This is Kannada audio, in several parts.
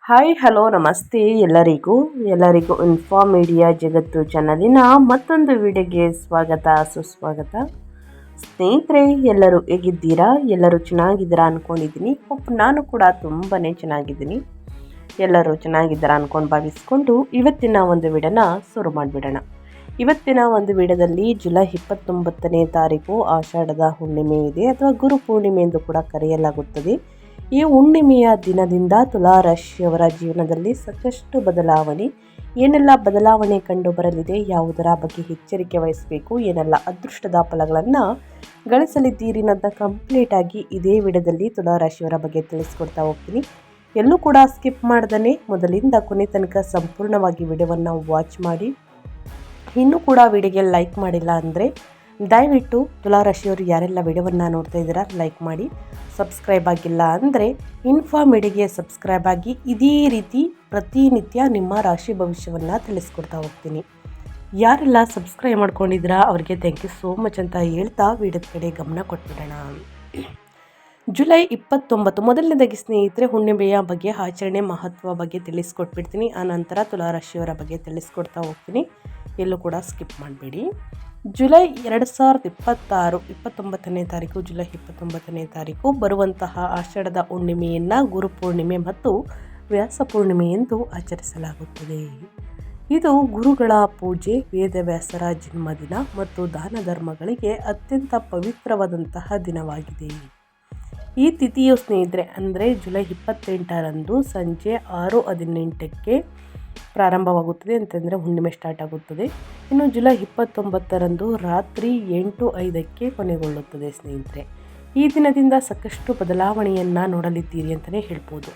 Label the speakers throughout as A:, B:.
A: ಹಾಯ್ ಹಲೋ ನಮಸ್ತೆ ಎಲ್ಲರಿಗೂ ಇನ್ಫಾರ್ಮ್ ಮೀಡಿಯಾ ಜಗತ್ತು ಚಾನಲಿನ ಮತ್ತೊಂದು ವಿಡಿಯೋಗೆ ಸ್ವಾಗತ ಸುಸ್ವಾಗತ. ಸ್ನೇಹಿತರೆ, ಎಲ್ಲರೂ ಹೇಗಿದ್ದೀರಾ? ಎಲ್ಲರೂ ಚೆನ್ನಾಗಿದ್ದೀರಾ ಅಂದ್ಕೊಂಡಿದ್ದೀನಿ. ನಾನು ಕೂಡ ತುಂಬಾ ಚೆನ್ನಾಗಿದ್ದೀನಿ. ಎಲ್ಲರೂ ಚೆನ್ನಾಗಿದ್ದೀರಾ ಅಂದ್ಕೊಂಡು ಭಾವಿಸ್ಕೊಂಡು ಇವತ್ತಿನ ಒಂದು ವಿಡಿಯೋನ ಶುರು ಮಾಡಿಬಿಡೋಣ. ಇವತ್ತಿನ ಒಂದು ವಿಡಿಯೋದಲ್ಲಿ ಜುಲೈ 29ನೇ ತಾರೀಕು ಆಷಾಢದ ಹುಣ್ಣಿಮೆ ಇದೆ, ಅಥವಾ ಗುರು ಪೂರ್ಣಿಮೆ ಎಂದು ಕೂಡ ಕರೆಯಲಾಗುತ್ತದೆ. ಈ ಹುಣ್ಣಿಮೆಯ ದಿನದಿಂದ ತುಲಾ ರಾಶಿಯವರ ಜೀವನದಲ್ಲಿ ಸಾಕಷ್ಟು ಏನೆಲ್ಲ ಬದಲಾವಣೆ ಕಂಡು ಬರಲಿದೆ, ಯಾವುದರ ಬಗ್ಗೆ ಎಚ್ಚರಿಕೆ ವಹಿಸಬೇಕು, ಏನೆಲ್ಲ ಅದೃಷ್ಟದ ಫಲಗಳನ್ನು ಗಳಿಸಲಿದ್ದೀರಿ ಅನ್ನೋದನ್ನ ಕಂಪ್ಲೀಟ್ ಆಗಿ ಇದೇ ವಿಡಿಯೋದಲ್ಲಿ ತುಲಾ ರಾಶಿಯವರ ಬಗ್ಗೆ ತಿಳಿಸ್ಕೊಡ್ತಾ ಹೋಗ್ತೀನಿ. ಎಲ್ಲೂ ಕೂಡ ಸ್ಕಿಪ್ ಮಾಡ್ದೇ ಮೊದಲಿಂದ ಕೊನೆ ತನಕ ಸಂಪೂರ್ಣವಾಗಿ ವಿಡಿಯೋವನ್ನು ವಾಚ್ ಮಾಡಿ. ಇನ್ನೂ ಕೂಡ ವಿಡಿಯೋಗೆ ಲೈಕ್ ಮಾಡಿಲ್ಲ ಅಂದರೆ ದಯವಿಟ್ಟು ತುಲಾ ರಾಶಿಯವರು ಯಾರೆಲ್ಲ ವಿಡಿಯೋವನ್ನು ನೋಡ್ತಾ ಇದ್ದೀರಾ ಲೈಕ್ ಮಾಡಿ. ಸಬ್ಸ್ಕ್ರೈಬ್ ಆಗಿಲ್ಲ ಅಂದರೆ ಇನ್ಫಾರ್ಮ್ ಮೀಡಿಯಾಗೆ ಸಬ್ಸ್ಕ್ರೈಬ್ ಆಗಿ ಇದೇ ರೀತಿ ಪ್ರತಿನಿತ್ಯ ನಿಮ್ಮ ರಾಶಿ ಭವಿಷ್ಯವನ್ನು ತಿಳಿಸ್ಕೊಡ್ತಾ ಹೋಗ್ತೀನಿ. ಯಾರೆಲ್ಲ ಸಬ್ಸ್ಕ್ರೈಬ್ ಮಾಡ್ಕೊಂಡಿದ್ದೀರಾ ಅವರಿಗೆ ಥ್ಯಾಂಕ್ ಯು ಸೋ ಮಚ್ ಅಂತ ಹೇಳ್ತಾ ವಿಡಿಯೋದ ಕಡೆ ಗಮನ ಕೊಟ್ಬಿಡೋಣ. ಜುಲೈ 29 ಮೊದಲನೇದಾಗಿ ಸ್ನೇಹಿತರೆ, ಹುಣ್ಣಿಮೆಯ ಬಗ್ಗೆ ಆಚರಣೆ ಮಹತ್ವ ಬಗ್ಗೆ ತಿಳಿಸ್ಕೊಟ್ಬಿಡ್ತೀನಿ. ಆನಂತರ ತುಲಾ ರಾಶಿಯವರ ಬಗ್ಗೆ ತಿಳಿಸ್ಕೊಡ್ತಾ ಹೋಗ್ತೀನಿ. ಎಲ್ಲೂ ಕೂಡ ಸ್ಕಿಪ್ ಮಾಡಬೇಡಿ. ಜುಲೈ 2026 29ನೇ ತಾರೀಕು ಜುಲೈ 29ನೇ ತಾರೀಕು ಬರುವಂತಹ ಆಷಾಢದ ಹುಣ್ಣಿಮೆಯನ್ನು ಗುರುಪೂರ್ಣಿಮೆ ಮತ್ತು ವ್ಯಾಸ ಪೂರ್ಣಿಮೆ ಎಂದು ಆಚರಿಸಲಾಗುತ್ತದೆ. ಇದು ಗುರುಗಳ ಪೂಜೆ, ವೇದವ್ಯಾಸರ ಜನ್ಮದಿನ ಮತ್ತು ದಾನ ಧರ್ಮಗಳಿಗೆ ಅತ್ಯಂತ ಪವಿತ್ರವಾದಂತಹ ದಿನವಾಗಿದೆ. ಈ ತಿಥಿಯು ಸ್ನೇಹಿತರೆ ಅಂದರೆ ಜುಲೈ 28ರಂದು ಸಂಜೆ 6:18ಕ್ಕೆ ಪ್ರಾರಂಭವಾಗುತ್ತದೆ, ಅಂತಂದರೆ ಹುಣ್ಣಿಮೆ ಸ್ಟಾರ್ಟ್ ಆಗುತ್ತದೆ. ಇನ್ನು ಜುಲೈ 29ರಂದು ರಾತ್ರಿ 8:05ಕ್ಕೆ ಕೊನೆಗೊಳ್ಳುತ್ತದೆ. ಸ್ನೇಹಿತರೆ, ಈ ದಿನದಿಂದ ಸಾಕಷ್ಟು ಬದಲಾವಣೆಯನ್ನು ನೋಡಲಿದ್ದೀರಿ ಅಂತಲೇ ಹೇಳ್ಬೋದು.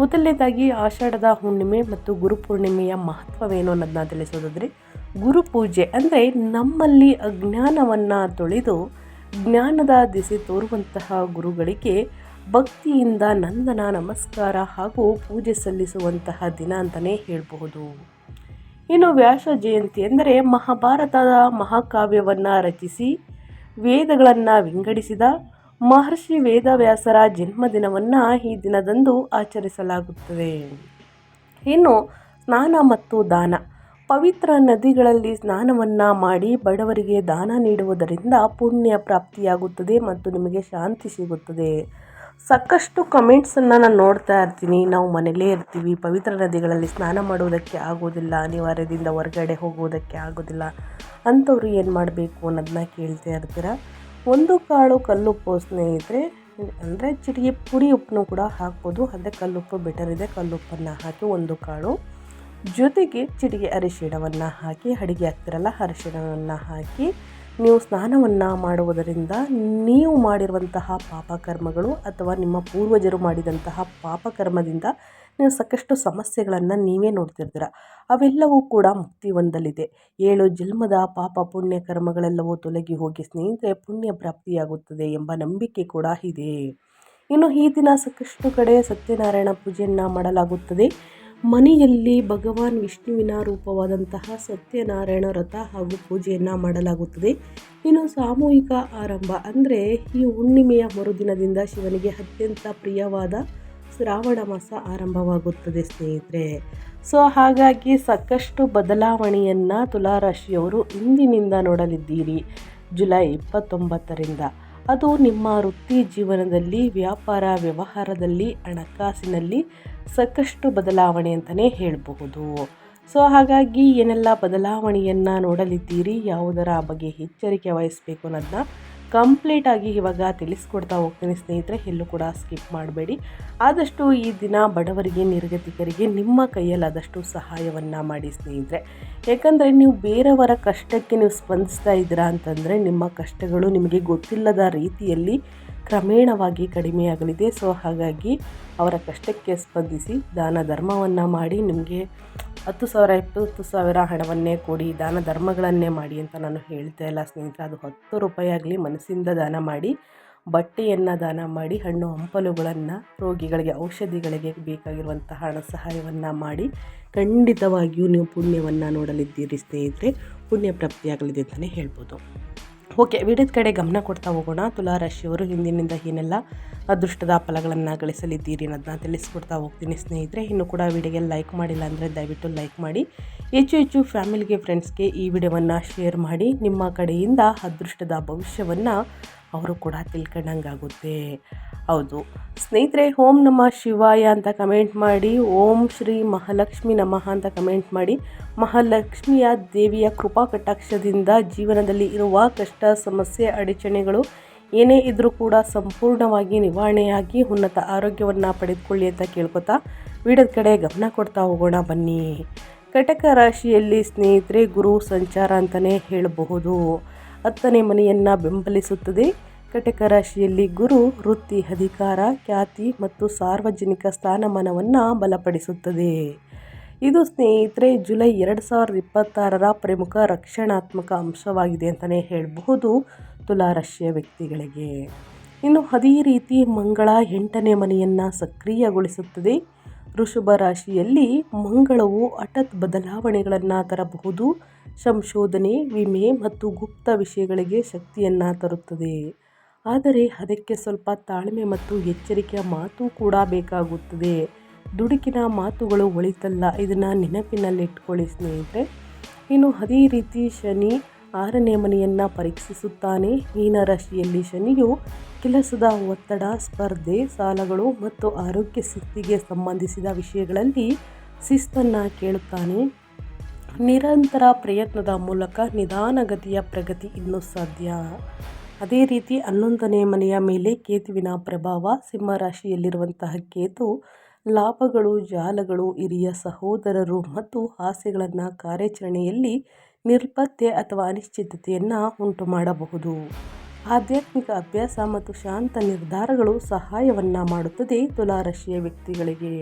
A: ಮೊದಲನೇದಾಗಿ ಆಷಾಢದ ಹುಣ್ಣಿಮೆ ಮತ್ತು ಗುರುಪೂರ್ಣಿಮೆಯ ಮಹತ್ವವೇನು ಅನ್ನೋದನ್ನ ತಿಳಿಸೋದಾದರೆ, ಗುರುಪೂಜೆ ಅಂದರೆ ನಮ್ಮಲ್ಲಿ ಅಜ್ಞಾನವನ್ನು ತೊಳೆದು ಜ್ಞಾನದ ದಿಸೆ ತೋರುವಂತಹ ಗುರುಗಳಿಗೆ ಭಕ್ತಿಯಿಂದ ನಂದನ ನಮಸ್ಕಾರ ಹಾಗೂ ಪೂಜೆ ಸಲ್ಲಿಸುವಂತಹ ದಿನ ಅಂತಲೇ ಹೇಳಬಹುದು. ಇನ್ನು ವ್ಯಾಸ ಜಯಂತಿ ಅಂದರೆ ಮಹಾಭಾರತದ ಮಹಾಕಾವ್ಯವನ್ನು ರಚಿಸಿ ವೇದಗಳನ್ನು ವಿಂಗಡಿಸಿದ ಮಹರ್ಷಿ ವೇದವ್ಯಾಸರ ಜನ್ಮದಿನವನ್ನು ಈ ದಿನದಂದು ಆಚರಿಸಲಾಗುತ್ತದೆ. ಇನ್ನು ಸ್ನಾನ ಮತ್ತು ದಾನ, ಪವಿತ್ರ ನದಿಗಳಲ್ಲಿ ಸ್ನಾನವನ್ನು ಮಾಡಿ ಬಡವರಿಗೆ ದಾನ ನೀಡುವುದರಿಂದ ಪುಣ್ಯ ಪ್ರಾಪ್ತಿಯಾಗುತ್ತದೆ ಮತ್ತು ನಿಮಗೆ ಶಾಂತಿ ಸಿಗುತ್ತದೆ. ಸಾಕಷ್ಟು ಕಮೆಂಟ್ಸನ್ನು ನಾನು ನೋಡ್ತಾ ಇರ್ತೀನಿ. ನಾವು ಮನೆಯಲ್ಲೇ ಇರ್ತೀವಿ, ಪವಿತ್ರ ನದಿಗಳಲ್ಲಿ ಸ್ನಾನ ಮಾಡುವುದಕ್ಕೆ ಆಗೋದಿಲ್ಲ, ಅನಿವಾರ್ಯದಿಂದ ಹೊರಗಡೆ ಹೋಗುವುದಕ್ಕೆ ಆಗೋದಿಲ್ಲ ಅಂಥವ್ರು ಏನು ಮಾಡಬೇಕು ಅನ್ನೋದನ್ನ ಕೇಳ್ತಾ ಇರ್ತೀರ. ಒಂದು ಕಾಳು ಕಲ್ಲುಪ್ಪು ಸ್ನೇಹಿತರೆ, ಅಂದರೆ ಚಿಟಿಕೆ ಪುಡಿ ಉಪ್ಪನ್ನು ಕೂಡ ಹಾಕ್ಬೋದು. ಅದೇ ಕಲ್ಲುಪ್ಪು ಬೆಟರ್ ಇದೆ. ಕಲ್ಲುಪ್ಪನ್ನು ಹಾಕಿ ಒಂದು ಕಾಳು ಜೊತೆಗೆ ಚಿಟಿಕೆ ಅರಿಶಿಣವನ್ನು ಹಾಕಿ, ಅಡುಗೆ ಹಾಕ್ತಿರಲ್ಲ ಅರಿಶಿಣವನ್ನು ಹಾಕಿ ನೀವು ಸ್ನಾನವನ್ನು ಮಾಡುವುದರಿಂದ ನೀವು ಮಾಡಿರುವಂತಹ ಪಾಪಕರ್ಮಗಳು ಅಥವಾ ನಿಮ್ಮ ಪೂರ್ವಜರು ಮಾಡಿದಂತಹ ಪಾಪಕರ್ಮದಿಂದ ನೀವು ಸಾಕಷ್ಟು ಸಮಸ್ಯೆಗಳನ್ನು ನೀವೇ ನೋಡ್ತಿರ್ತೀರ, ಅವೆಲ್ಲವೂ ಕೂಡ ಮುಕ್ತಿ ಹೊಂದಲಿದೆ. 7 ಜನ್ಮದ ಪಾಪ ಪುಣ್ಯ ಕರ್ಮಗಳೆಲ್ಲವೂ ತೊಲಗಿ ಹೋಗಿ ಸ್ನೇಹಿತರೆ ಪುಣ್ಯ ಪ್ರಾಪ್ತಿಯಾಗುತ್ತದೆ ಎಂಬ ನಂಬಿಕೆ ಕೂಡ ಇದೆ. ಇನ್ನು ಈ ದಿನ ಸಾಕಷ್ಟು ಕಡೆ ಸತ್ಯನಾರಾಯಣ ಪೂಜೆಯನ್ನು ಮಾಡಲಾಗುತ್ತದೆ. ಮನೆಯಲ್ಲಿ ಭಗವಾನ್ ವಿಷ್ಣುವಿನ ರೂಪವಾದಂತಹ ಸತ್ಯನಾರಾಯಣ ವ್ರತ ಹಾಗೂ ಪೂಜೆಯನ್ನು ಮಾಡಲಾಗುತ್ತದೆ. ಇನ್ನು ಸಾಮೂಹಿಕ ಆರಂಭ ಅಂದರೆ ಈ ಹುಣ್ಣಿಮೆಯ ಮರುದಿನದಿಂದ ಶಿವನಿಗೆ ಅತ್ಯಂತ ಪ್ರಿಯವಾದ ಶ್ರಾವಣ ಮಾಸ ಆರಂಭವಾಗುತ್ತದೆ ಸ್ನೇಹಿತರೆ. ಹಾಗಾಗಿ ಸಾಕಷ್ಟು ಬದಲಾವಣೆಯನ್ನು ತುಲಾ ರಾಶಿಯವರು ಇಂದಿನಿಂದ ನೋಡಲಿದ್ದೀರಿ. ಜುಲೈ 29ರಿಂದ ಅದು ನಿಮ್ಮ ವೃತ್ತಿ ಜೀವನದಲ್ಲಿ, ವ್ಯಾಪಾರ ವ್ಯವಹಾರದಲ್ಲಿ, ಹಣಕಾಸಿನಲ್ಲಿ ಸಾಕಷ್ಟು ಬದಲಾವಣೆ ಅಂತಲೇ ಹೇಳಬಹುದು. ಹಾಗಾಗಿ ಏನೆಲ್ಲ ಬದಲಾವಣೆಯನ್ನು ನೋಡಲಿದ್ದೀರಿ, ಯಾವುದರ ಬಗ್ಗೆ ಎಚ್ಚರಿಕೆ ವಹಿಸಬೇಕು ಅನ್ನೋದನ್ನ ಕಂಪ್ಲೀಟಾಗಿ ಇವಾಗ ತಿಳಿಸ್ಕೊಡ್ತಾ ಹೋಗ್ತೀನಿ ಸ್ನೇಹಿತರೆ. ಎಲ್ಲೂ ಕೂಡ ಸ್ಕಿಪ್ ಮಾಡಬೇಡಿ. ಆದಷ್ಟು ಈ ದಿನ ಬಡವರಿಗೆ, ನಿರ್ಗತಿಕರಿಗೆ ನಿಮ್ಮ ಕೈಯಲ್ಲಾದಷ್ಟು ಸಹಾಯವನ್ನು ಮಾಡಿ ಸ್ನೇಹಿತರೆ. ಯಾಕಂದರೆ ನೀವು ಬೇರೆಯವರ ಕಷ್ಟಕ್ಕೆ ನೀವು ಸ್ಪಂದಿಸ್ತಾ ಇದ್ದೀರಾ ಅಂತಂದರೆ ನಿಮ್ಮ ಕಷ್ಟಗಳು ನಿಮಗೆ ಗೊತ್ತಿಲ್ಲದ ರೀತಿಯಲ್ಲಿ ಕ್ರಮೇಣವಾಗಿ ಕಡಿಮೆಯಾಗಲಿದೆ. ಹಾಗಾಗಿ ಅವರ ಕಷ್ಟಕ್ಕೆ ಸ್ಪಂದಿಸಿ ದಾನ ಧರ್ಮವನ್ನು ಮಾಡಿ, ನಿಮಗೆ 10,000 20,000 ಹಣವನ್ನೇ ಕೊಡಿ, ದಾನ ಧರ್ಮಗಳನ್ನೇ ಮಾಡಿ ಅಂತ ನಾನು ಹೇಳ್ತಾ ಇಲ್ಲ ಸ್ನೇಹಿತರೆ. ಅದು 10 ರೂಪಾಯಿ ಆಗಲಿ ಮನಸ್ಸಿಂದ ದಾನ ಮಾಡಿ, ಬಟ್ಟೆಯನ್ನು ದಾನ ಮಾಡಿ, ಹಣ್ಣು ಹಂಪಲುಗಳನ್ನು, ರೋಗಿಗಳಿಗೆ ಔಷಧಿಗಳಿಗೆ ಬೇಕಾಗಿರುವಂತಹ ಹಣ ಸಹಾಯವನ್ನು ಮಾಡಿ ಖಂಡಿತವಾಗಿಯೂ ನೀವು ಪುಣ್ಯವನ್ನು ನೋಡಲಿದ್ದೀರಿ ಸ್ನೇಹಿತರೆ. ಪುಣ್ಯ ಪ್ರಾಪ್ತಿಯಾಗಲಿದೆ ಅಂತಲೇ ಹೇಳ್ಬೋದು. ಓಕೆ, ವಿಡಿಯೋದ ಕಡೆ ಗಮನ ಕೊಡ್ತಾ ಹೋಗೋಣ. ತುಲಾರಾಶಿಯವರು ಹಿಂದಿನಿಂದ ಏನೆಲ್ಲ ಅದೃಷ್ಟದ ಫಲಗಳನ್ನು ಗಳಿಸಲಿದ್ದೀರಿ ಅನ್ನೋದನ್ನ ತಿಳಿಸ್ಕೊಡ್ತಾ ಹೋಗ್ತೀನಿ ಸ್ನೇಹಿತರೆ. ಇನ್ನು ಕೂಡ ವಿಡಿಯೋಗೆ ಲೈಕ್ ಮಾಡಿಲ್ಲ ಅಂದರೆ ದಯವಿಟ್ಟು ಲೈಕ್ ಮಾಡಿ, ಹೆಚ್ಚು ಫ್ಯಾಮಿಲಿಗೆ, ಫ್ರೆಂಡ್ಸ್ಗೆ ಈ ವಿಡಿಯೋವನ್ನು ಶೇರ್ ಮಾಡಿ. ನಿಮ್ಮ ಕಡೆಯಿಂದ ಅದೃಷ್ಟದ ಭವಿಷ್ಯವನ್ನು ಅವರು ಕೂಡ ತಿಳ್ಕೊಂಡಂಗಾಗುತ್ತೆ. ಹೌದು ಸ್ನೇಹಿತರೆ, ಓಂ ನಮಃ ಶಿವಾಯ ಅಂತ ಕಮೆಂಟ್ ಮಾಡಿ, ಓಂ ಶ್ರೀ ಮಹಾಲಕ್ಷ್ಮಿ ನಮಃ ಅಂತ ಕಮೆಂಟ್ ಮಾಡಿ. ಮಹಾಲಕ್ಷ್ಮಿಯ ದೇವಿಯ ಕೃಪಾ ಕಟಾಕ್ಷದಿಂದ ಜೀವನದಲ್ಲಿ ಇರುವ ಕಷ್ಟ, ಸಮಸ್ಯೆ, ಅಡಚಣೆಗಳು ಏನೇ ಇದ್ದರೂ ಕೂಡ ಸಂಪೂರ್ಣವಾಗಿ ನಿವಾರಣೆಯಾಗಿ ಉನ್ನತ ಆರೋಗ್ಯವನ್ನು ಪಡೆದುಕೊಳ್ಳಿ ಅಂತ ಕೇಳ್ಕೊತಾ ವಿಡಿಯೋದ ಕಡೆ ಗಮನ ಕೊಡ್ತಾ ಹೋಗೋಣ ಬನ್ನಿ. ಕಟಕ ರಾಶಿಯಲ್ಲಿ ಸ್ನೇಹಿತರೆ ಗುರು ಸಂಚಾರ ಅಂತಲೇ ಹೇಳಬಹುದು. 10ನೇ ಮನೆಯನ್ನು ಬೆಂಬಲಿಸುತ್ತದೆ. ಕಟಕ ರಾಶಿಯಲ್ಲಿ ಗುರು ವೃತ್ತಿ, ಅಧಿಕಾರ, ಖ್ಯಾತಿ ಮತ್ತು ಸಾರ್ವಜನಿಕ ಸ್ಥಾನಮಾನವನ್ನು ಬಲಪಡಿಸುತ್ತದೆ. ಇದು ಸ್ನೇಹಿತರೆ ಜುಲೈ 2026ರ ಪ್ರಮುಖ ರಕ್ಷಣಾತ್ಮಕ ಅಂಶವಾಗಿದೆ ಅಂತಲೇ ಹೇಳಬಹುದು ತುಲಾರಾಶಿಯ ವ್ಯಕ್ತಿಗಳಿಗೆ. ಇನ್ನು ಅದೇ ರೀತಿ ಮಂಗಳ 8ನೇ ಮನೆಯನ್ನು ಸಕ್ರಿಯಗೊಳಿಸುತ್ತದೆ. ವೃಷಭ ರಾಶಿಯಲ್ಲಿ ಮಂಗಳವು ಹಠಾತ್ ಬದಲಾವಣೆಗಳನ್ನು ತರಬಹುದು. ಸಂಶೋಧನೆ, ವಿಮೆ ಮತ್ತು ಗುಪ್ತ ವಿಷಯಗಳಿಗೆ ಶಕ್ತಿಯನ್ನು ತರುತ್ತದೆ. ಆದರೆ ಅದಕ್ಕೆ ಸ್ವಲ್ಪ ತಾಳ್ಮೆ ಮತ್ತು ಎಚ್ಚರಿಕೆಯ ಮಾತು ಕೂಡ ಬೇಕಾಗುತ್ತದೆ. ದುಡುಕಿನ ಮಾತುಗಳು ಒಳಿತಲ್ಲ, ಇದನ್ನು ನೆನಪಿನಲ್ಲಿಟ್ಕೊಳ್ಳಿ ಸ್ನೇಹಿತರೆ. ಇನ್ನು ಅದೇ ರೀತಿ ಶನಿ 6ನೇ ಮನೆಯನ್ನು ಪರೀಕ್ಷಿಸುತ್ತಾನೆ. ಮೀನರಾಶಿಯಲ್ಲಿ ಶನಿಯು ಕೆಲಸದ ಒತ್ತಡ, ಸ್ಪರ್ಧೆ, ಸಾಲಗಳು ಮತ್ತು ಆರೋಗ್ಯ ಸ್ಥಿತಿಗೆ ಸಂಬಂಧಿಸಿದ ವಿಷಯಗಳಲ್ಲಿ ಶಿಸ್ತನ್ನು ಕೇಳುತ್ತಾನೆ. ನಿರಂತರ ಪ್ರಯತ್ನದ ಮೂಲಕ ನಿಧಾನಗತಿಯ ಪ್ರಗತಿ ಇನ್ನೂ ಸಾಧ್ಯ. ಅದೇ ರೀತಿ 11ನೇ ಮನೆಯ ಮೇಲೆ ಕೇತುವಿನ ಪ್ರಭಾವ. ಸಿಂಹರಾಶಿಯಲ್ಲಿರುವಂತಹ ಕೇತು ಲಾಭಗಳು, ಜಾಲಗಳು, ಹಿರಿಯ ಸಹೋದರರು ಮತ್ತು ಆಸೆಗಳನ್ನು ಕಾರ್ಯಾಚರಣೆಯಲ್ಲಿ ನಿರ್ಬಂಧ ಅಥವಾ ಅನಿಶ್ಚಿತತೆಯನ್ನು ಉಂಟು ಮಾಡಬಹುದು. ಆಧ್ಯಾತ್ಮಿಕ ಅಭ್ಯಾಸ ಮತ್ತು ಶಾಂತ ನಿರ್ಧಾರಗಳು ಸಹಾಯವನ್ನು ಮಾಡುತ್ತದೆ ತುಲಾರಾಶಿಯ ವ್ಯಕ್ತಿಗಳಿಗೆ.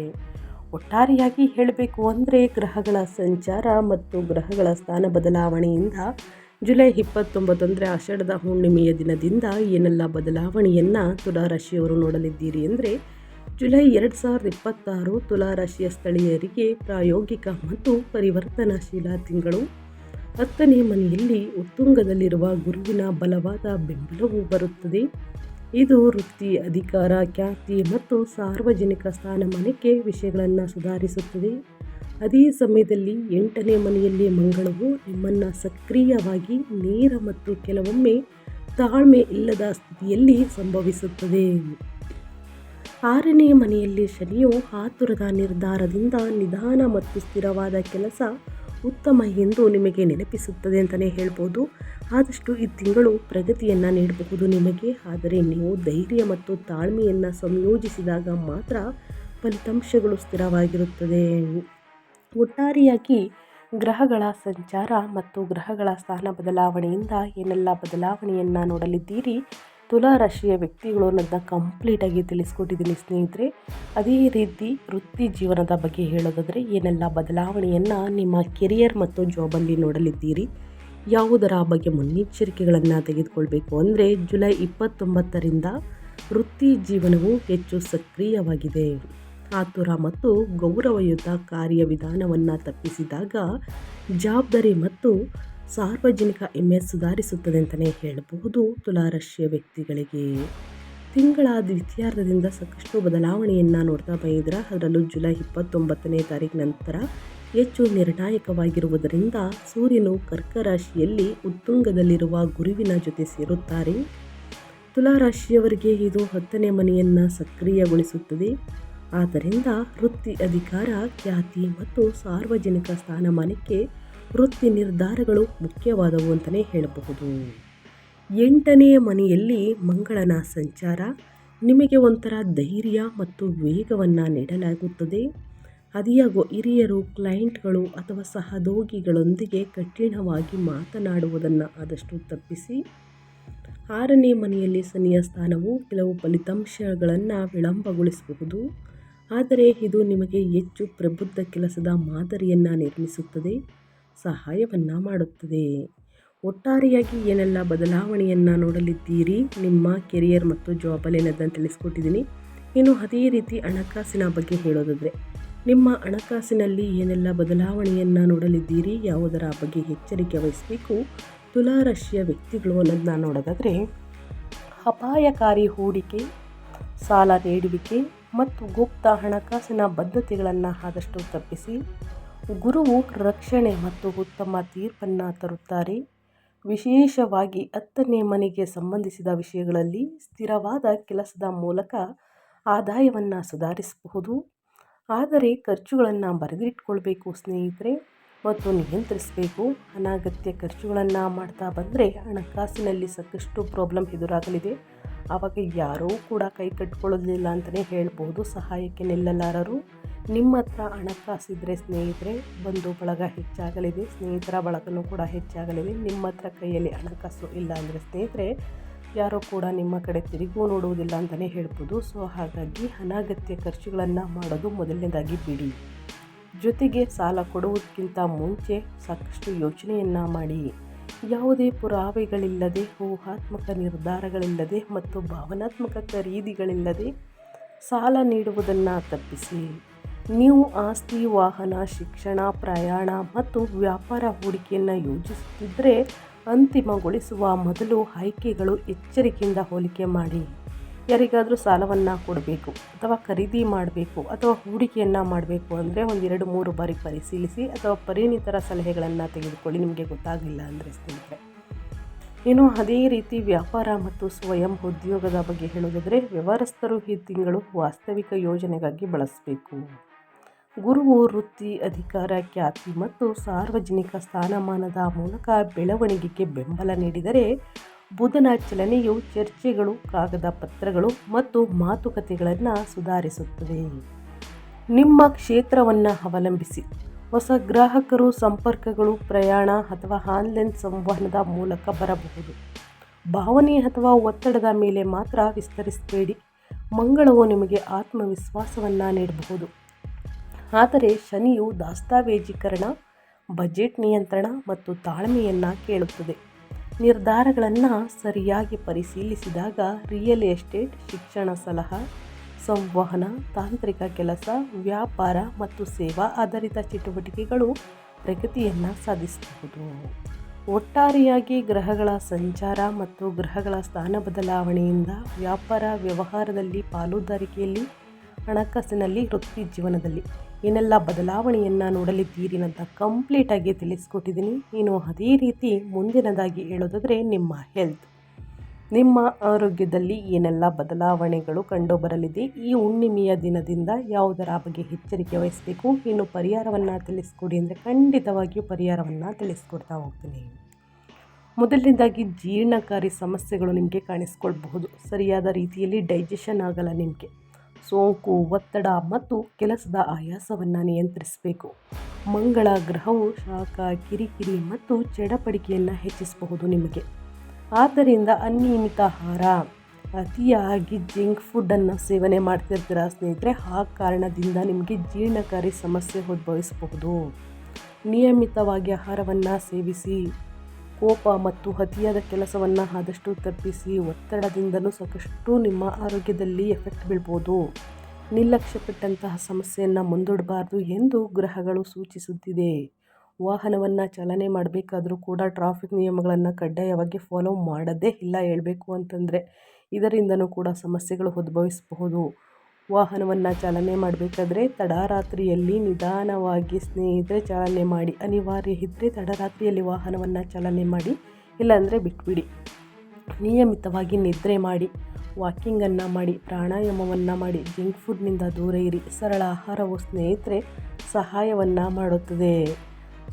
A: ಒಟ್ಟಾರೆಯಾಗಿ ಹೇಳಬೇಕು ಅಂದರೆ ಗ್ರಹಗಳ ಸಂಚಾರ ಮತ್ತು ಗ್ರಹಗಳ ಸ್ಥಾನ ಬದಲಾವಣೆಯಿಂದ ಜುಲೈ 29 ಅಂದರೆ ಆಷಾಢದ ಹುಣ್ಣಿಮೆಯ ದಿನದಿಂದ ಏನೆಲ್ಲ ಬದಲಾವಣೆಯನ್ನು ತುಲಾರಾಶಿಯವರು ನೋಡಲಿದ್ದೀರಿ ಅಂದರೆ, ಜುಲೈ 2026 ತುಲಾರಾಶಿಯ ಸ್ಥಳೀಯರಿಗೆ ಪ್ರಾಯೋಗಿಕ ಮತ್ತು ಪರಿವರ್ತನಾಶೀಲ ತಿಂಗಳು. 10ನೇ ಮನೆಯಲ್ಲಿ ಉತ್ತುಂಗದಲ್ಲಿರುವ ಗುರುವಿನ ಬಲವಾದ ಬೆಂಬಲವು ಬರುತ್ತದೆ. ಇದು ವೃತ್ತಿ, ಅಧಿಕಾರ, ಖ್ಯಾತಿ ಮತ್ತು ಸಾರ್ವಜನಿಕ ಸ್ಥಾನಮಾನಕ್ಕೆ ವಿಷಯಗಳನ್ನು ಸುಧಾರಿಸುತ್ತದೆ. ಅದೇ ಸಮಯದಲ್ಲಿ 8ನೇ ಮನೆಯಲ್ಲಿ ಮಂಗಳವು ನಿಮ್ಮನ್ನು ಸಕ್ರಿಯವಾಗಿ, ನೇರ ಮತ್ತು ಕೆಲವೊಮ್ಮೆ ತಾಳ್ಮೆ ಇಲ್ಲದ ಸ್ಥಿತಿಯಲ್ಲಿ ಸಂಭವಿಸುತ್ತದೆ. 6ನೇ ಮನೆಯಲ್ಲಿ ಶನಿಯು ಆತುರದ ನಿರ್ಧಾರದಿಂದ ನಿಧಾನ ಮತ್ತು ಸ್ಥಿರವಾದ ಕೆಲಸ ಉತ್ತಮ ಎಂದು ನಿಮಗೆ ನೆನಪಿಸುತ್ತದೆ ಅಂತಲೇ ಹೇಳ್ಬೋದು. ಆದಷ್ಟು ಈ ತಿಂಗಳು ಪ್ರಗತಿಯನ್ನು ನೀಡಬಹುದು ನಿಮಗೆ. ಆದರೆ ನೀವು ಧೈರ್ಯ ಮತ್ತು ತಾಳ್ಮೆಯನ್ನು ಸಂಯೋಜಿಸಿದಾಗ ಮಾತ್ರ ಫಲಿತಾಂಶಗಳು ಸ್ಥಿರವಾಗಿರುತ್ತದೆ. ಒಟ್ಟಾರೆಯಾಗಿ ಗ್ರಹಗಳ ಸಂಚಾರ ಮತ್ತು ಗ್ರಹಗಳ ಸ್ಥಾನ ಬದಲಾವಣೆಯಿಂದ ಏನೆಲ್ಲ ಬದಲಾವಣೆಯನ್ನು ನೋಡಲಿದ್ದೀರಿ ತುಲಾರಾಶಿಯ ವ್ಯಕ್ತಿಗಳು ಅನ್ನೋದನ್ನ ಕಂಪ್ಲೀಟಾಗಿ ತಿಳಿಸ್ಕೊಟ್ಟಿದ್ದೀನಿ ಸ್ನೇಹಿತರೆ. ಅದೇ ರೀತಿ ವೃತ್ತಿ ಜೀವನದ ಬಗ್ಗೆ ಹೇಳೋದಾದರೆ ಏನೆಲ್ಲ ಬದಲಾವಣೆಯನ್ನು ನಿಮ್ಮ ಕೆರಿಯರ್ ಮತ್ತು ಜಾಬಲ್ಲಿ ನೋಡಲಿದ್ದೀರಿ, ಯಾವುದರ ಬಗ್ಗೆ ಮುನ್ನೆಚ್ಚರಿಕೆಗಳನ್ನು ತೆಗೆದುಕೊಳ್ಬೇಕು ಅಂದರೆ, ಜುಲೈ 29ರಿಂದ ವೃತ್ತಿ ಜೀವನವು ಹೆಚ್ಚು ಸಕ್ರಿಯವಾಗಿದೆ. ಆತುರ ಮತ್ತು ಗೌರವಯುತ ಕಾರ್ಯವಿಧಾನವನ್ನು ತಪ್ಪಿಸಿದಾಗ ಜವಾಬ್ದಾರಿ ಮತ್ತು ಸಾರ್ವಜನಿಕ ಇಮೇಜ್ ಸುಧಾರಿಸುತ್ತದೆ ಅಂತಲೇ ಹೇಳಬಹುದು ತುಲಾರಾಶಿಯ ವ್ಯಕ್ತಿಗಳಿಗೆ. ತಿಂಗಳ ದ್ವಿತೀಯಾರ್ಧದಿಂದ ಸಾಕಷ್ಟು ಬದಲಾವಣೆಯನ್ನು ನೋಡ್ತಾ ಬಂದಿದ್ದೀರಾ. ಅದರಲ್ಲೂ ಜುಲೈ 29ನೇ ತಾರೀಕು ನಂತರ ಹೆಚ್ಚು ನಿರ್ಣಾಯಕವಾಗಿರುವುದರಿಂದ ಸೂರ್ಯನು ಕರ್ಕ ರಾಶಿಯಲ್ಲಿ ಉತ್ತುಂಗದಲ್ಲಿರುವ ಗುರುವಿನ ಜೊತೆ ಸೇರುತ್ತಾರೆ. ತುಲಾರಾಶಿಯವರಿಗೆ ಇದು 10ನೇ ಮನೆಯನ್ನು ಸಕ್ರಿಯಗೊಳಿಸುತ್ತದೆ. ಆದ್ದರಿಂದ ವೃತ್ತಿ, ಅಧಿಕಾರ, ಖ್ಯಾತಿ ಮತ್ತು ಸಾರ್ವಜನಿಕ ಸ್ಥಾನಮಾನಕ್ಕೆ ವೃತ್ತಿ ನಿರ್ಧಾರಗಳು ಮುಖ್ಯವಾದವು ಅಂತಲೇ ಹೇಳಬಹುದು. 8ನೇ ಮನೆಯಲ್ಲಿ ಮಂಗಳನ ಸಂಚಾರ ನಿಮಗೆ ಒಂಥರ ಧೈರ್ಯ ಮತ್ತು ವೇಗವನ್ನು ನೀಡಲಾಗುತ್ತದೆ. ಅದಿಯಾಗೋ ಹಿರಿಯರು, ಕ್ಲೈಂಟ್ಗಳು ಅಥವಾ ಸಹೋದ್ಯೋಗಿಗಳೊಂದಿಗೆ ಕಠಿಣವಾಗಿ ಮಾತನಾಡುವುದನ್ನು ಆದಷ್ಟು ತಪ್ಪಿಸಿ. 6ನೇ ಮನೆಯಲ್ಲಿ ಶನಿಯ ಸ್ಥಾನವು ಕೆಲವು ಫಲಿತಾಂಶಗಳನ್ನು ವಿಳಂಬಗೊಳಿಸಬಹುದು. ಆದರೆ ಇದು ನಿಮಗೆ ಹೆಚ್ಚು ಪ್ರಬುದ್ಧ ಕೆಲಸದ ಮಾದರಿಯನ್ನು ನಿರ್ಮಿಸುತ್ತದೆ, ಸಹಾಯವನ್ನು ಮಾಡುತ್ತದೆ. ಒಟ್ಟಾರೆಯಾಗಿ ಏನೆಲ್ಲ ಬದಲಾವಣೆಯನ್ನು ನೋಡಲಿದ್ದೀರಿ ನಿಮ್ಮ ಕೆರಿಯರ್ ಮತ್ತು ಜಾಬಲ್ಲಿ ಅನ್ನೋದನ್ನು ತಿಳಿಸ್ಕೊಟ್ಟಿದ್ದೀನಿ. ಇನ್ನು ಅದೇ ರೀತಿ ಹಣಕಾಸಿನ ಬಗ್ಗೆ ಹೇಳೋದಾದರೆ, ನಿಮ್ಮ ಹಣಕಾಸಿನಲ್ಲಿ ಏನೆಲ್ಲ ಬದಲಾವಣೆಯನ್ನು ನೋಡಲಿದ್ದೀರಿ, ಯಾವುದರ ಬಗ್ಗೆ ಎಚ್ಚರಿಕೆ ವಹಿಸಬೇಕು, ತುಲಾರಾಶಿಯ ವ್ಯಕ್ತಿಗಳು ಅನ್ನೋದನ್ನ ನೋಡೋದಾದರೆ, ಅಪಾಯಕಾರಿ ಹೂಡಿಕೆ, ಸಾಲ ನೀಡುವಿಕೆ ಮತ್ತು ಗುಪ್ತ ಹಣಕಾಸಿನ ಬದ್ಧತೆಗಳನ್ನು ಆದಷ್ಟು ತಪ್ಪಿಸಿ. ಗುರುವು ರಕ್ಷಣೆ ಮತ್ತು ಉತ್ತಮ ತೀರ್ಪನ್ನು ತರುತ್ತಾರೆ. ವಿಶೇಷವಾಗಿ 10ನೇ ಮನೆಗೆ ಸಂಬಂಧಿಸಿದ ವಿಷಯಗಳಲ್ಲಿ ಸ್ಥಿರವಾದ ಕೆಲಸದ ಮೂಲಕ ಆದಾಯವನ್ನು ಸುಧಾರಿಸಬಹುದು. ಆದರೆ ಖರ್ಚುಗಳನ್ನು ಬರೆದಿಟ್ಕೊಳ್ಬೇಕು ಸ್ನೇಹಿತರೆ, ಮತ್ತು ನಿಯಂತ್ರಿಸಬೇಕು. ಅನಗತ್ಯ ಖರ್ಚುಗಳನ್ನು ಮಾಡ್ತಾ ಬಂದರೆ ಹಣಕಾಸಿನಲ್ಲಿ ಸಾಕಷ್ಟು ಪ್ರಾಬ್ಲಮ್ ಎದುರಾಗಲಿದೆ. ಆವಾಗ ಯಾರೂ ಕೂಡ ಕೈ ಕಟ್ಕೊಳ್ಳೋದಿಲ್ಲ ಅಂತಲೇ ಹೇಳ್ಬೋದು. ಸಹಾಯಕ್ಕೆ ನಿಲ್ಲಲಾರರು. ನಿಮ್ಮ ಹತ್ರ ಹಣಕಾಸಿದ್ರೆ ಸ್ನೇಹಿತರೆ, ಬಂಧು ಬಳಗ ಹೆಚ್ಚಾಗಲಿದೆ, ಸ್ನೇಹಿತರ ಬಳಗನೂ ಕೂಡ ಹೆಚ್ಚಾಗಲಿದೆ. ನಿಮ್ಮ ಹತ್ರ ಕೈಯಲ್ಲಿ ಹಣಕಾಸು ಇಲ್ಲ ಅಂದರೆ ಸ್ನೇಹಿತರೆ, ಯಾರೂ ಕೂಡ ನಿಮ್ಮ ಕಡೆ ತಿರುಗೂ ನೋಡುವುದಿಲ್ಲ ಅಂತಲೇ ಹೇಳ್ಬೋದು. ಸೊ ಹಾಗಾಗಿ ಅನಗತ್ಯ ಖರ್ಚುಗಳನ್ನು ಮಾಡೋದು ಮೊದಲನೇದಾಗಿ ಬಿಡಿ. ಜೊತೆಗೆ ಸಾಲ ಕೊಡುವುದಕ್ಕಿಂತ ಮುಂಚೆ ಸಾಕಷ್ಟು ಯೋಚನೆಯನ್ನು ಮಾಡಿ. ಯಾವುದೇ ಪುರಾವೆಗಳಿಲ್ಲದೆ, ಊಹಾತ್ಮಕ ನಿರ್ಧಾರಗಳಿಲ್ಲದೆ ಮತ್ತು ಭಾವನಾತ್ಮಕ ಖರೀದಿಗಳಿಲ್ಲದೆ ಸಾಲ ನೀಡುವುದನ್ನು ತಪ್ಪಿಸಿ. ನೀವು ಆಸ್ತಿ, ವಾಹನ, ಶಿಕ್ಷಣ, ಪ್ರಯಾಣ ಮತ್ತು ವ್ಯಾಪಾರ ಹೂಡಿಕೆಯನ್ನು ಯೋಜಿಸುತ್ತಿದ್ದರೆ ಅಂತಿಮಗೊಳಿಸುವ ಮೊದಲು ಆಯ್ಕೆಗಳು ಎಚ್ಚರಿಕೆಯಿಂದ ಹೋಲಿಕೆ ಮಾಡಿ. ಯಾರಿಗಾದರೂ ಸಾಲವನ್ನು ಕೊಡಬೇಕು ಅಥವಾ ಖರೀದಿ ಮಾಡಬೇಕು ಅಥವಾ ಹೂಡಿಕೆಯನ್ನು ಮಾಡಬೇಕು ಅಂದರೆ 1-2-3 ಬಾರಿ ಪರಿಶೀಲಿಸಿ ಅಥವಾ ಪರಿಣಿತರ ಸಲಹೆಗಳನ್ನು ತೆಗೆದುಕೊಳ್ಳಿ, ನಿಮಗೆ ಗೊತ್ತಾಗಲಿಲ್ಲ ಅಂದರೆ ಸ್ನೇಹಿತರೆ. ಇನ್ನು ಅದೇ ರೀತಿ ವ್ಯಾಪಾರ ಮತ್ತು ಸ್ವಯಂ ಉದ್ಯೋಗದ ಬಗ್ಗೆ ಹೇಳುವುದಾದರೆ, ವ್ಯವಹಾರಸ್ಥರು ಈ ತಿಂಗಳು ವಾಸ್ತವಿಕ ಯೋಜನೆಗಾಗಿ ಬಳಸಬೇಕು. ಗುರುವು ವೃತ್ತಿ, ಅಧಿಕಾರ, ಖ್ಯಾತಿ ಮತ್ತು ಸಾರ್ವಜನಿಕ ಸ್ಥಾನಮಾನದ ಮೂಲಕ ಬೆಳವಣಿಗೆಗೆ ಬೆಂಬಲ ನೀಡಿದರೆ, ಬುಧನ ಚಲನೆಯು ಚರ್ಚೆಗಳು, ಕಾಗದ ಪತ್ರಗಳು ಮತ್ತು ಮಾತುಕತೆಗಳನ್ನು ಸುಧಾರಿಸುತ್ತದೆ. ನಿಮ್ಮ ಕ್ಷೇತ್ರವನ್ನು ಅವಲಂಬಿಸಿ ಹೊಸ ಗ್ರಾಹಕರು, ಸಂಪರ್ಕಗಳು, ಪ್ರಯಾಣ ಅಥವಾ ಆನ್ಲೈನ್ ಸಂವಹನದ ಮೂಲಕ ಬರಬಹುದು. ಭಾವನೆ ಅಥವಾ ಒತ್ತಡದ ಮೇಲೆ ಮಾತ್ರ ವಿಸ್ತರಿಸಬೇಡಿ. ಮಂಗಳವು ನಿಮಗೆ ಆತ್ಮವಿಶ್ವಾಸವನ್ನು ನೀಡಬಹುದು, ಆದರೆ ಶನಿಯು ದಸ್ತಾವೇಜೀಕರಣ, ಬಜೆಟ್ ನಿಯಂತ್ರಣ ಮತ್ತು ತಾಳ್ಮೆಯನ್ನು ಕೇಳುತ್ತದೆ. ನಿರ್ಧಾರಗಳನ್ನು ಸರಿಯಾಗಿ ಪರಿಶೀಲಿಸಿದಾಗ ರಿಯಲ್ ಎಸ್ಟೇಟ್, ಶಿಕ್ಷಣ ಸಲಹಾ, ಸಂವಹನ, ತಾಂತ್ರಿಕ ಕೆಲಸ, ವ್ಯಾಪಾರ ಮತ್ತು ಸೇವಾ ಆಧಾರಿತ ಚಟುವಟಿಕೆಗಳು ಪ್ರಗತಿಯನ್ನು ಸಾಧಿಸಬಹುದು. ಒಟ್ಟಾರೆಯಾಗಿ ಗ್ರಹಗಳ ಸಂಚಾರ ಮತ್ತು ಗ್ರಹಗಳ ಸ್ಥಾನ ಬದಲಾವಣೆಯಿಂದ ವ್ಯಾಪಾರ ವ್ಯವಹಾರದಲ್ಲಿ, ಪಾಲುದಾರಿಕೆಯಲ್ಲಿ, ಹಣಕಾಸಿನಲ್ಲಿ, ವೃತ್ತಿ ಜೀವನದಲ್ಲಿ ಏನೆಲ್ಲ ಬದಲಾವಣೆಯನ್ನು ನೋಡಲಿದ್ದೀರಿ ಅಂತ ಕಂಪ್ಲೀಟಾಗಿ ತಿಳಿಸ್ಕೊಟ್ಟಿದ್ದೀನಿ. ಇನ್ನು ಅದೇ ರೀತಿ ಮುಂದಿನದಾಗಿ ಹೇಳೋದಾದರೆ, ನಿಮ್ಮ ಆರೋಗ್ಯದಲ್ಲಿ ಏನೆಲ್ಲ ಬದಲಾವಣೆಗಳು ಕಂಡುಬರಲಿದೆ, ಈ ಹುಣ್ಣಿಮೆಯ ದಿನದಿಂದ ಯಾವುದರ ಬಗ್ಗೆ ಎಚ್ಚರಿಕೆ ವಹಿಸಬೇಕು, ಇನ್ನು ಪರಿಹಾರವನ್ನು ತಿಳಿಸ್ಕೊಡಿ ಅಂದರೆ ಖಂಡಿತವಾಗಿಯೂ ಪರಿಹಾರವನ್ನು ತಿಳಿಸ್ಕೊಡ್ತಾ ಹೋಗ್ತೀನಿ. ಮೊದಲನೇದಾಗಿ ಜೀರ್ಣಕಾರಿ ಸಮಸ್ಯೆಗಳು ನಿಮಗೆ ಕಾಣಿಸ್ಕೊಳ್ಬಹುದು. ಸರಿಯಾದ ರೀತಿಯಲ್ಲಿ ಡೈಜೆಷನ್ ಆಗಲ್ಲ ನಿಮಗೆ. ಸೋಂಕು, ಒತ್ತಡ ಮತ್ತು ಕೆಲಸದ ಆಯಾಸವನ್ನು ನಿಯಂತ್ರಿಸಬೇಕು. ಮಂಗಳ ಗ್ರಹವು ಶಾಖ, ಕಿರಿಕಿರಿ ಮತ್ತು ಚಡಪಡಿಕೆಯನ್ನು ಹೆಚ್ಚಿಸಬಹುದು ನಿಮಗೆ. ಆದ್ದರಿಂದ ಅನಿಯಮಿತ ಆಹಾರ, ಅತಿಯಾಗಿ ಜಂಕ್ ಫುಡ್ಡನ್ನು ಸೇವನೆ ಮಾಡ್ತಿರ್ತೀರ ಸ್ನೇಹಿತರೆ, ಆ ಕಾರಣದಿಂದ ನಿಮಗೆ ಜೀರ್ಣಕಾರಿ ಸಮಸ್ಯೆ ಉದ್ಭವಿಸಬಹುದು. ನಿಯಮಿತವಾಗಿ ಆಹಾರವನ್ನು ಸೇವಿಸಿ. ಕೋಪ ಮತ್ತು ಅತಿಯಾದ ಕೆಲಸವನ್ನು ಆದಷ್ಟು ತಪ್ಪಿಸಿ. ಒತ್ತಡದಿಂದಲೂ ಸಾಕಷ್ಟು ನಿಮ್ಮ ಆರೋಗ್ಯದಲ್ಲಿ ಎಫೆಕ್ಟ್ ಬೀಳ್ಬೋದು. ನಿರ್ಲಕ್ಷ್ಯಪಟ್ಟಂತಹ ಸಮಸ್ಯೆಯನ್ನು ಮುಂದೂಡಬಾರ್ದು ಎಂದು ಗ್ರಹಗಳು ಸೂಚಿಸುತ್ತಿದೆ. ವಾಹನವನ್ನು ಚಾಲನೆ ಮಾಡಬೇಕಾದ್ರೂ ಕೂಡ ಟ್ರಾಫಿಕ್ ನಿಯಮಗಳನ್ನು ಕಡ್ಡಾಯವಾಗಿ ಫಾಲೋ ಮಾಡದೇ ಇಲ್ಲ ಹೇಳಬೇಕು ಅಂತಂದರೆ. ಇದರಿಂದನೂ ಕೂಡ ಸಮಸ್ಯೆಗಳು ಉದ್ಭವಿಸಬಹುದು. ವಾಹನವನ್ನು ಚಾಲನೆ ಮಾಡಬೇಕಾದ್ರೆ ತಡರಾತ್ರಿಯಲ್ಲಿ ನಿಧಾನವಾಗಿ ಸ್ನೇಹಿತರೆ ಚಾಲನೆ ಮಾಡಿ. ಅನಿವಾರ್ಯ ಇದ್ದರೆ ತಡರಾತ್ರಿಯಲ್ಲಿ ವಾಹನವನ್ನು ಚಾಲನೆ ಮಾಡಿ, ಇಲ್ಲಾಂದರೆ ಬಿಟ್ಬಿಡಿ. ನಿಯಮಿತವಾಗಿ ನಿದ್ರೆ ಮಾಡಿ, ವಾಕಿಂಗನ್ನು ಮಾಡಿ, ಪ್ರಾಣಾಯಾಮವನ್ನು ಮಾಡಿ. ಜಂಕ್ ಫುಡ್ನಿಂದ ದೂರ ಇರಿ. ಸರಳ ಆಹಾರವು ಸ್ನೇಹಿತರೆ ಸಹಾಯವನ್ನು ಮಾಡುತ್ತದೆ.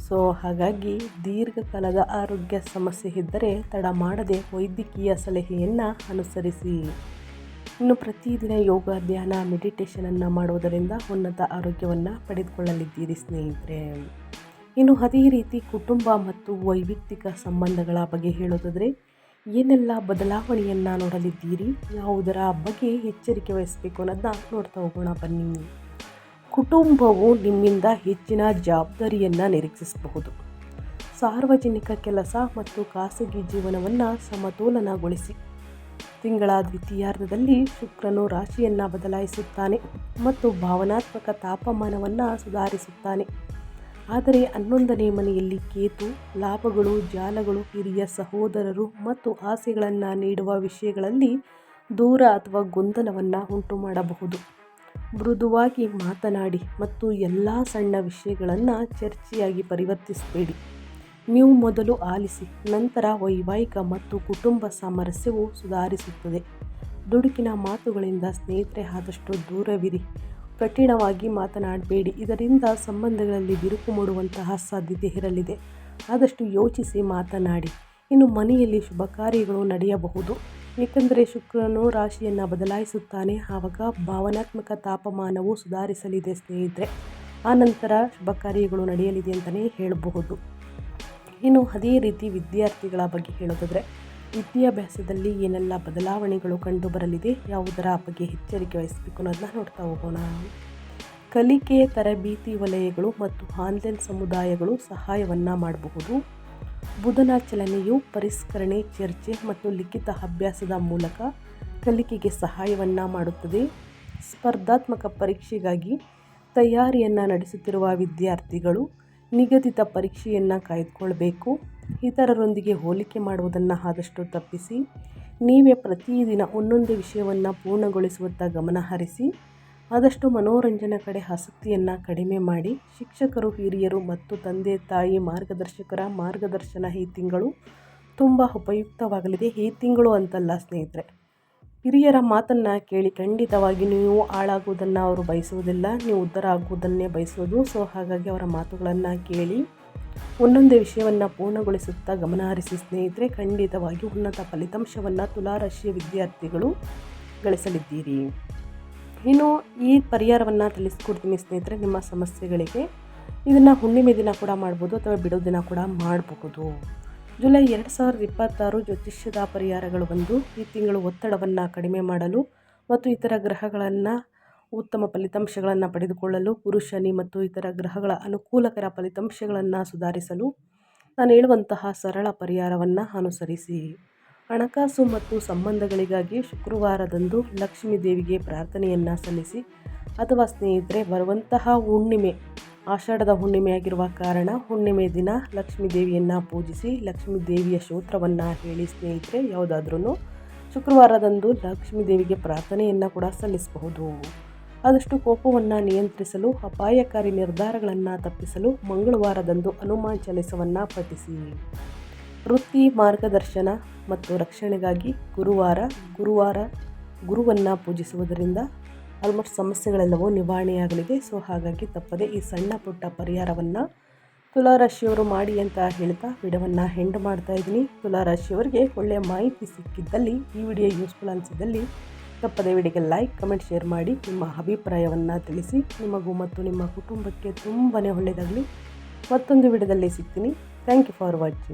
A: ಸೊ ಹಾಗಾಗಿ ದೀರ್ಘಕಾಲದ ಆರೋಗ್ಯ ಸಮಸ್ಯೆ ಇದ್ದರೆ ತಡ ಮಾಡದೆ ವೈದ್ಯಕೀಯ ಸಲಹೆಯನ್ನು ಅನುಸರಿಸಿ. ಇನ್ನು ಪ್ರತಿದಿನ ಯೋಗ, ಧ್ಯಾನ, ಮೆಡಿಟೇಷನನ್ನು ಮಾಡುವುದರಿಂದ ಉನ್ನತ ಆರೋಗ್ಯವನ್ನು ಪಡೆದುಕೊಳ್ಳಲಿದ್ದೀರಿ ಸ್ನೇಹಿತರೆ. ಇನ್ನು ಅದೇ ರೀತಿ ಕುಟುಂಬ ಮತ್ತು ವೈಯಕ್ತಿಕ ಸಂಬಂಧಗಳ ಬಗ್ಗೆ ಹೇಳೋದಾದರೆ, ಏನೆಲ್ಲ ಬದಲಾವಣೆಯನ್ನು ನೋಡಲಿದ್ದೀರಿ, ಯಾವುದರ ಬಗ್ಗೆ ಎಚ್ಚರಿಕೆ ವಹಿಸಬೇಕು ಅನ್ನೋದನ್ನ ನೋಡ್ತಾ ಹೋಗೋಣ ಬನ್ನಿ. ಕುಟುಂಬವು ನಿಮ್ಮಿಂದ ಹೆಚ್ಚಿನ ಜವಾಬ್ದಾರಿಯನ್ನು ನಿರೀಕ್ಷಿಸಬಹುದು. ಸಾರ್ವಜನಿಕ ಕೆಲಸ ಮತ್ತು ಖಾಸಗಿ ಜೀವನವನ್ನು ಸಮತೋಲನಗೊಳಿಸಿ. ತಿಂಗಳ ದ್ವಿತೀಯಾರ್ಧದಲ್ಲಿ ಶುಕ್ರನು ರಾಶಿಯನ್ನು ಬದಲಾಯಿಸುತ್ತಾನೆ ಮತ್ತು ಭಾವನಾತ್ಮಕ ತಾಪಮಾನವನ್ನು ಸುಧಾರಿಸುತ್ತಾನೆ. ಆದರೆ 11ನೇ ಮನೆಯಲ್ಲಿ ಕೇತು ಲಾಭಗಳು, ಜಾಲಗಳು, ಹಿರಿಯ ಸಹೋದರರು ಮತ್ತು ಆಸೆಗಳನ್ನು ನೀಡುವ ವಿಷಯಗಳಲ್ಲಿ ದೂರ ಅಥವಾ ಗೊಂದಲವನ್ನು ಉಂಟು ಮಾಡಬಹುದು. ಮೃದುವಾಗಿ ಮಾತನಾಡಿ ಮತ್ತು ಎಲ್ಲ ಸಣ್ಣ ವಿಷಯಗಳನ್ನು ಚರ್ಚೆಯಾಗಿ ಪರಿವರ್ತಿಸಬೇಡಿ. ನೀವು ಮೊದಲು ಆಲಿಸಿ, ನಂತರ ವೈವಾಹಿಕ ಮತ್ತು ಕುಟುಂಬ ಸಾಮರಸ್ಯವು ಸುಧಾರಿಸುತ್ತದೆ. ದುಡುಕಿನ ಮಾತುಗಳಿಂದ ಸ್ನೇಹಿತರೆ ಆದಷ್ಟು ದೂರವಿರಿ. ಕಠಿಣವಾಗಿ ಮಾತನಾಡಬೇಡಿ, ಇದರಿಂದ ಸಂಬಂಧಗಳಲ್ಲಿ ಬಿರುಕು ಮೂಡುವಂತಹ ಸಾಧ್ಯತೆ ಇರಲಿದೆ. ಆದಷ್ಟು ಯೋಚಿಸಿ ಮಾತನಾಡಿ. ಇನ್ನು ಮನೆಯಲ್ಲಿ ಶುಭ ಕಾರ್ಯಗಳು ನಡೆಯಬಹುದು, ಏಕೆಂದರೆ ಶುಕ್ರನು ರಾಶಿಯನ್ನು ಬದಲಾಯಿಸುತ್ತಾನೆ. ಆವಾಗ ಭಾವನಾತ್ಮಕ ತಾಪಮಾನವು ಸುಧಾರಿಸಲಿದೆ ಸ್ನೇಹಿತರೆ. ಆನಂತರ ಶುಭ ಕಾರ್ಯಗಳು ನಡೆಯಲಿದೆ ಅಂತಲೇ ಹೇಳಬಹುದು. ಇನ್ನು ಅದೇ ರೀತಿ ವಿದ್ಯಾರ್ಥಿಗಳ ಬಗ್ಗೆ ಹೇಳೋದಾದರೆ, ವಿದ್ಯಾಭ್ಯಾಸದಲ್ಲಿ ಏನೆಲ್ಲ ಬದಲಾವಣೆಗಳು ಕಂಡು ಬರಲಿದೆ, ಯಾವುದರ ಬಗ್ಗೆ ಎಚ್ಚರಿಕೆ ವಹಿಸಬೇಕು ಅನ್ನೋದನ್ನ ನೋಡ್ತಾ ಹೋಗೋಣ. ಕಲಿಕೆ, ತರಬೇತಿ ವಲಯಗಳು ಮತ್ತು ಆನ್ಲೈನ್ ಸಮುದಾಯಗಳು ಸಹಾಯವನ್ನು ಮಾಡಬಹುದು. ಬುಧನ ಚಲನೆಯು ಪರಿಷ್ಕರಣೆ, ಚರ್ಚೆ ಮತ್ತು ಲಿಖಿತ ಅಭ್ಯಾಸದ ಮೂಲಕ ಕಲಿಕೆಗೆ ಸಹಾಯವನ್ನು ಮಾಡುತ್ತದೆ. ಸ್ಪರ್ಧಾತ್ಮಕ ಪರೀಕ್ಷೆಗಾಗಿ ತಯಾರಿಯನ್ನು ನಡೆಸುತ್ತಿರುವ ವಿದ್ಯಾರ್ಥಿಗಳು ನಿಗದಿತ ಪರೀಕ್ಷೆಯನ್ನು ಕಾಯ್ದುಕೊಳ್ಬೇಕು. ಇತರರೊಂದಿಗೆ ಹೋಲಿಕೆ ಮಾಡುವುದನ್ನು ಆದಷ್ಟು ತಪ್ಪಿಸಿ. ನೀವೇ ಪ್ರತಿದಿನ ಒಂದೊಂದು ವಿಷಯವನ್ನು ಪೂರ್ಣಗೊಳಿಸುವತ್ತ ಗಮನ ಹರಿಸಿ. ಆದಷ್ಟು ಮನೋರಂಜನೆ ಕಡೆ ಆಸಕ್ತಿಯನ್ನು ಕಡಿಮೆ ಮಾಡಿ. ಶಿಕ್ಷಕರು, ಹಿರಿಯರು ಮತ್ತು ತಂದೆ ತಾಯಿ ಮಾರ್ಗದರ್ಶಕರ ಮಾರ್ಗದರ್ಶನ ಈ ತಿಂಗಳು ತುಂಬ ಉಪಯುಕ್ತವಾಗಲಿದೆ. ಈ ತಿಂಗಳು ಅಂತಲ್ಲ ಸ್ನೇಹಿತರೆ, ಹಿರಿಯರ ಮಾತನ್ನು ಕೇಳಿ. ಖಂಡಿತವಾಗಿ ನೀವು ಹಾಳಾಗುವುದನ್ನು ಅವರು ಬಯಸುವುದಿಲ್ಲ, ನೀವು ಉದ್ಧಾರ ಆಗುವುದನ್ನೇ ಬಯಸೋದು. ಸೊ ಹಾಗಾಗಿ ಅವರ ಮಾತುಗಳನ್ನು ಕೇಳಿ ಒಂದೊಂದೇ ವಿಷಯವನ್ನು ಪೂರ್ಣಗೊಳಿಸುತ್ತಾ ಗಮನ ಹರಿಸಿ ಸ್ನೇಹಿತರೆ. ಖಂಡಿತವಾಗಿ ಉನ್ನತ ಫಲಿತಾಂಶವನ್ನು ತುಲಾರಾಶಿಯ ವಿದ್ಯಾರ್ಥಿಗಳು ಗಳಿಸಲಿದ್ದೀರಿ. ಇನ್ನು ಈ ಪರಿಹಾರವನ್ನು ತಿಳಿಸ್ಕೊಡ್ತೀನಿ ಸ್ನೇಹಿತರೆ ನಿಮ್ಮ ಸಮಸ್ಯೆಗಳಿಗೆ. ಇದನ್ನು ಹುಣ್ಣಿಮೆ ದಿನ ಕೂಡ ಮಾಡ್ಬೋದು ಅಥವಾ ಬಿಡೋ ದಿನ ಕೂಡ ಮಾಡಬಹುದು. ಜುಲೈ 2026 ಜ್ಯೋತಿಷ್ಯದ ಪರಿಹಾರಗಳು ಬಂದು ಈ ತಿಂಗಳು ಒತ್ತಡವನ್ನು ಕಡಿಮೆ ಮಾಡಲು ಮತ್ತು ಇತರ ಗ್ರಹಗಳನ್ನು ಉತ್ತಮ ಫಲಿತಾಂಶಗಳನ್ನು ಪಡೆದುಕೊಳ್ಳಲು, ಗುರು, ಶನಿ ಮತ್ತು ಇತರ ಗ್ರಹಗಳ ಅನುಕೂಲಕರ ಫಲಿತಾಂಶಗಳನ್ನು ಸುಧಾರಿಸಲು ನಾನು ಹೇಳುವಂತಹ ಸರಳ ಪರಿಹಾರವನ್ನು ಅನುಸರಿಸಿ. ಹಣಕಾಸು ಮತ್ತು ಸಂಬಂಧಗಳಿಗಾಗಿ ಶುಕ್ರವಾರದಂದು ಲಕ್ಷ್ಮೀ ದೇವಿಗೆ ಪ್ರಾರ್ಥನೆಯನ್ನು ಸಲ್ಲಿಸಿ. ಅಥವಾ ಸ್ನೇಹಿತರೆ, ಬರುವಂತಹ ಹುಣ್ಣಿಮೆ ಆಷಾಢದ ಹುಣ್ಣಿಮೆಯಾಗಿರುವ ಕಾರಣ ಹುಣ್ಣಿಮೆ ದಿನ ಲಕ್ಷ್ಮೀ ದೇವಿಯನ್ನು ಪೂಜಿಸಿ ಲಕ್ಷ್ಮೀ ದೇವಿಯ ಸ್ತೋತ್ರವನ್ನು ಹೇಳಿ ಸ್ನೇಹಿತರೆ. ಯಾವುದಾದ್ರೂ ಶುಕ್ರವಾರದಂದು ಲಕ್ಷ್ಮೀ ದೇವಿಗೆ ಪ್ರಾರ್ಥನೆಯನ್ನು ಕೂಡ ಸಲ್ಲಿಸಬಹುದು. ಆದಷ್ಟು ಕೋಪವನ್ನು ನಿಯಂತ್ರಿಸಲು, ಅಪಾಯಕಾರಿ ನಿರ್ಧಾರಗಳನ್ನು ತಪ್ಪಿಸಲು ಮಂಗಳವಾರದಂದು ಹನುಮಾನ್ ಚಾಲಿಸವನ್ನು ಪಠಿಸಿ. ವೃತ್ತಿ, ಮಾರ್ಗದರ್ಶನ ಮತ್ತು ರಕ್ಷಣೆಗಾಗಿ ಗುರುವನ್ನು ಪೂಜಿಸುವುದರಿಂದ ಆಲ್ಮೋಸ್ಟ್ ಸಮಸ್ಯೆಗಳೆಲ್ಲವೂ ನಿವಾರಣೆಯಾಗಲಿದೆ. ಸೊ ಹಾಗಾಗಿ ತಪ್ಪದೆ ಈ ಸಣ್ಣ ಪುಟ್ಟ ಪರಿಹಾರವನ್ನು ತುಲಾರಾಶಿಯವರು ಮಾಡಿ ಅಂತ ಹೇಳ್ತಾ ವಿಡಿಯೋವನ್ನು ಎಂಡ್ ಮಾಡ್ತಾ ಇದ್ದೀನಿ. ತುಲಾರಾಶಿಯವರಿಗೆ ಒಳ್ಳೆಯ ಮಾಹಿತಿ ಸಿಕ್ಕಿದ್ದಲ್ಲಿ, ಈ ವಿಡಿಯೋ ಯೂಸ್ಫುಲ್ ಅನಿಸಿದ್ದಲ್ಲಿ ತಪ್ಪದೆ ವಿಡಿಯೋಗೆ ಲೈಕ್, ಕಮೆಂಟ್, ಶೇರ್ ಮಾಡಿ ನಿಮ್ಮ ಅಭಿಪ್ರಾಯವನ್ನು ತಿಳಿಸಿ. ನಿಮಗೂ ಮತ್ತು ನಿಮ್ಮ ಕುಟುಂಬಕ್ಕೆ ತುಂಬಾ ಒಳ್ಳೆಯದಾಗಲಿ. ಮತ್ತೊಂದು ವಿಡಿಯೋದಲ್ಲಿ ಸಿಗ್ತೀನಿ. Thank you for watching.